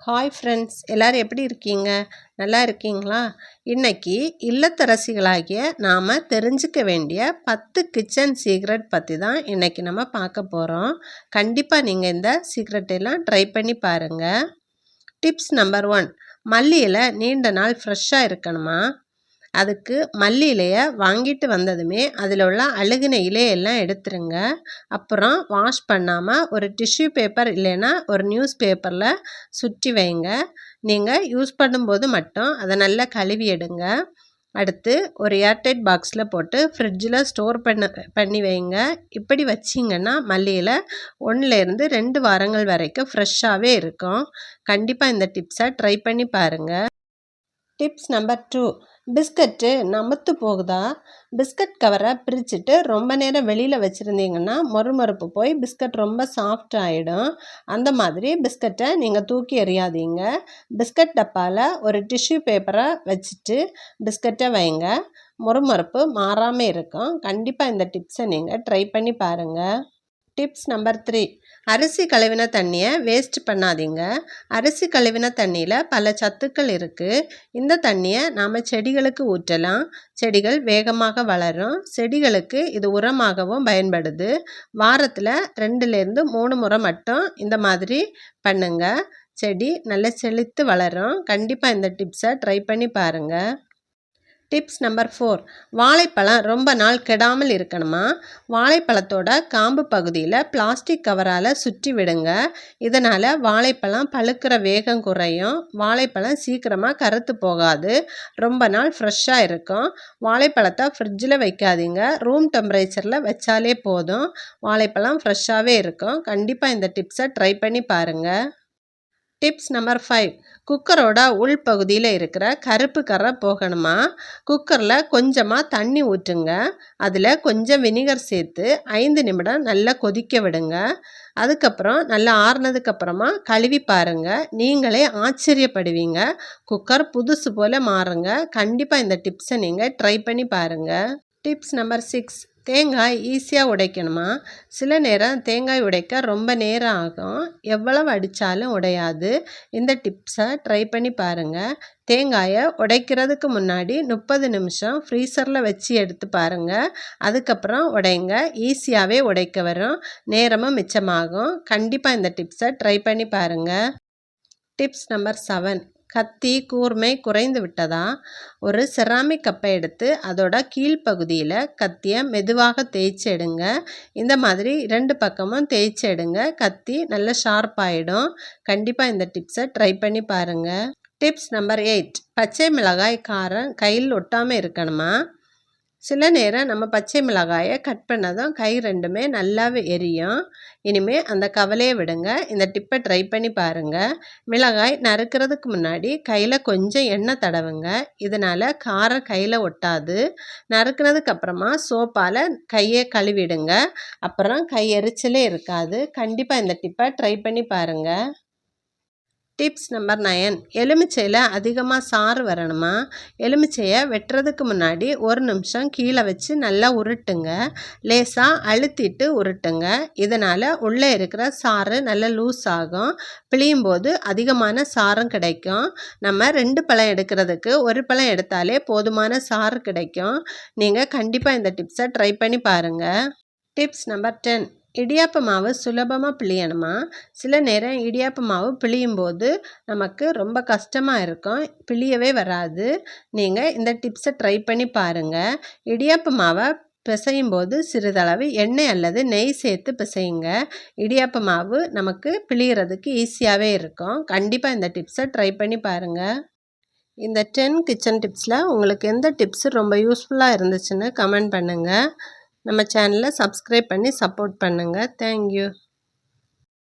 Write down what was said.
Hi friends, எல்லோரும் எப்படி இருக்கீங்க? நல்லா இருக்கீங்களா? இன்னைக்கு இல்லத்தரசிகளாகிய நாம் தெரிஞ்சுக்க வேண்டிய 10 கிச்சன் சீக்ரெட் பற்றி தான் இன்னைக்கு நம்ம பார்க்க போகிறோம். கண்டிப்பாக நீங்கள் இந்த சீக்ரெட் எல்லாம் ட்ரை பண்ணி பாருங்கள். டிப்ஸ் நம்பர் 1, மல்லி இலை நீண்ட நாள் ஃப்ரெஷ்ஷாக இருக்கணுமா? அதுக்கு மல்லி இலையை வாங்கிட்டு வந்ததுமே அதில் உள்ள அழுகின இலையெல்லாம் எடுத்துருங்க. அப்புறம் வாஷ் பண்ணாமல் ஒரு டிஷ்யூ பேப்பர் இல்லைன்னா ஒரு நியூஸ் பேப்பரில் சுற்றி வைங்க. நீங்கள் யூஸ் பண்ணும்போது மட்டும் அதை நல்லா கழுவி எடுங்க. அடுத்து ஒரு ஏர்டைட் பாக்ஸில் போட்டு ஃப்ரிட்ஜில் ஸ்டோர் பண்ணி வைங்க. இப்படி வச்சிங்கன்னா மல்லியில் 1லேருந்து 2 வாரங்கள் வரைக்கும் ஃப்ரெஷ்ஷாகவே இருக்கும். கண்டிப்பாக இந்த டிப்ஸை ட்ரை பண்ணி பாருங்கள். டிப்ஸ் நம்பர் 2, பிஸ்கட்டு நமத்து போகுதா? பிஸ்கட் கவரை பிரிச்சுட்டு ரொம்ப நேரம் வெளியில் வச்சுருந்தீங்கன்னா மொறுமொறுப்பு போய் பிஸ்கட் ரொம்ப சாஃப்ட் ஆகிடும். அந்த மாதிரி பிஸ்கட்டை நீங்கள் தூக்கி எறியாதீங்க. பிஸ்கட் டப்பாவில் ஒரு டிஷ்யூ பேப்பரை வச்சுட்டு பிஸ்கட்டை வைங்க. மொறுமொறுப்பு மாறாமல் இருக்கும். கண்டிப்பாக இந்த டிப்ஸை நீங்கள் ட்ரை பண்ணி பாருங்கள். டிப்ஸ் நம்பர் 3, அரிசி கழுவின தண்ணியை வேஸ்ட் பண்ணாதீங்க. அரிசி கழுவின தண்ணியில் பல சத்துக்கள் இருக்குது. இந்த தண்ணியை நாம் செடிகளுக்கு ஊற்றலாம். செடிகள் வேகமாக வளரும். செடிகளுக்கு இது உரமாகவும் பயன்படுது. வாரத்தில் 2லேருந்து 3 முறை மட்டும் இந்த மாதிரி பண்ணுங்க. செடி நல்ல செழித்து வளரும். கண்டிப்பாக இந்த டிப்ஸை ட்ரை பண்ணி பாருங்கள். டிப்ஸ் நம்பர் 4, வாழைப்பழம் ரொம்ப நாள் கெடாமல் இருக்கணுமா? வாழைப்பழத்தோட காம்பு பகுதியில் பிளாஸ்டிக் கவரால் சுற்றி விடுங்க. இதனால் வாழைப்பழம் பழுக்கிற வேகம் குறையும். வாழைப்பழம் சீக்கிரமாக கருத்து போகாது. ரொம்ப நாள் ஃப்ரெஷ்ஷாக இருக்கும். வாழைப்பழத்தை ஃப்ரிட்ஜில் வைக்காதீங்க. ரூம் டெம்பரேச்சரில் வச்சாலே போதும். வாழைப்பழம் ஃப்ரெஷ்ஷாகவே இருக்கும். கண்டிப்பாக இந்த டிப்ஸை ட்ரை பண்ணி பாருங்கள். டிப்ஸ் நம்பர் 5, குக்கரோட உள்பகுதியில் இருக்கிற கருப்பு கரை போகணுமா? குக்கரில் கொஞ்சமாக தண்ணி ஊற்றுங்க. அதில் கொஞ்சம் வினிகர் சேர்த்து 5 நிமிடம் நல்லா கொதிக்க விடுங்க. அதுக்கப்புறம் நல்லா ஆறுனதுக்கப்புறமா கழுவி பாருங்கள். நீங்களே ஆச்சரியப்படுவீங்க. குக்கர் புதுசு போல் மாறுங்க. கண்டிப்பாக இந்த டிப்ஸை நீங்கள் ட்ரை பண்ணி பாருங்கள். டிப்ஸ் நம்பர் 6, தேங்காய் ஈஸியாக உடைக்கணுமா? சில நேரம் தேங்காய் உடைக்க ரொம்ப நேரம் ஆகும். எவ்வளவு அடித்தாலும் உடையாது. இந்த டிப்ஸை ட்ரை பண்ணி பாருங்கள். தேங்காயை உடைக்கிறதுக்கு முன்னாடி 30 நிமிஷம் ஃப்ரீசரில் வச்சு எடுத்து பாருங்கள். அதுக்கப்புறம் உடைங்க. ஈஸியாகவே உடைக்க வரும். நேரமும் மிச்சமாகும். கண்டிப்பாக இந்த டிப்ஸை ட்ரை பண்ணி பாருங்கள். டிப்ஸ் நம்பர் 7, கத்தி கூர்மை குறைந்து விட்டதா? ஒரு செராமிக் கப்பை எடுத்து அதோட கீழ்ப்பகுதியில் கத்தியை மெதுவாக தேய்ச்சி எடுங்க. இந்த மாதிரி 2 பக்கமும் தேய்ச்சி எடுங்க. கத்தி நல்ல ஷார்ப்பாகிடும். கண்டிப்பாக இந்த டிப்ஸை ட்ரை பண்ணி பாருங்கள். டிப்ஸ் நம்பர் 8, பச்சை மிளகாய் காரம் கையில் ஒட்டாமல் இருக்கணுமா? சில நேரம் நம்ம பச்சை மிளகாயை கட் பண்ணதும் கை 2மே நல்லாவே எரியும். இனிமேல் அந்த கவலையை விடுங்க. இந்த டிப்பை ட்ரை பண்ணி பாருங்கள். மிளகாய் நறுக்கிறதுக்கு முன்னாடி கையில் கொஞ்சம் எண்ணெய் தடவுங்க. இதனால் காரம் கையில் ஒட்டாது. நறுக்கினதுக்கு அப்புறமா சோப்பால் கையை கழுவிடுங்க. அப்புறம் கை எரிச்சலே இருக்காது. கண்டிப்பாக இந்த டிப்பை ட்ரை பண்ணி பாருங்கள். டிப்ஸ் நம்பர் 9, எலுமிச்சையில் அதிகமாக சாறு வரணுமா? எலுமிச்சையை வெட்டுறதுக்கு முன்னாடி 1 நிமிஷம் கீழே வச்சு நல்லா உருட்டுங்க. லேசாக அழுத்திட்டு உருட்டுங்க. இதனால் உள்ளே இருக்கிற சாறு நல்லா லூஸ் ஆகும். பிழியும் போது அதிகமான சாறும் கிடைக்கும். நம்ம 2 பழம் எடுக்கிறதுக்கு 1 பழம் எடுத்தாலே போதுமான சாறு கிடைக்கும். நீங்கள் கண்டிப்பாக இந்த டிப்ஸை ட்ரை பண்ணி பாருங்கள். டிப்ஸ் நம்பர் 10, இடியாப்ப மாவு சுலபமாக பிழியணுமா? சில நேரம் இடியாப்ப மாவு பிழியும் போது நமக்கு ரொம்ப கஷ்டமாக இருக்கும். பிழியவே வராது. நீங்கள் இந்த டிப்ஸை ட்ரை பண்ணி பாருங்கள். இடியாப்ப மாவை பிசையும் போது சிறிதளவு எண்ணெய் அல்லது நெய் சேர்த்து பிசையுங்க. இடியாப்ப மாவு நமக்கு பிழியறதுக்கு ஈஸியாகவே இருக்கும். கண்டிப்பாக இந்த டிப்ஸை ட்ரை பண்ணி பாருங்கள். இந்த 10 கிச்சன் டிப்ஸில் உங்களுக்கு எந்த டிப்ஸு ரொம்ப யூஸ்ஃபுல்லாக இருந்துச்சுன்னு கமெண்ட் பண்ணுங்கள். நம்ம சேனலை சப்ஸ்கிரைப் பண்ணி சப்போர்ட் பண்ணுங்கள். தேங்க்யூ.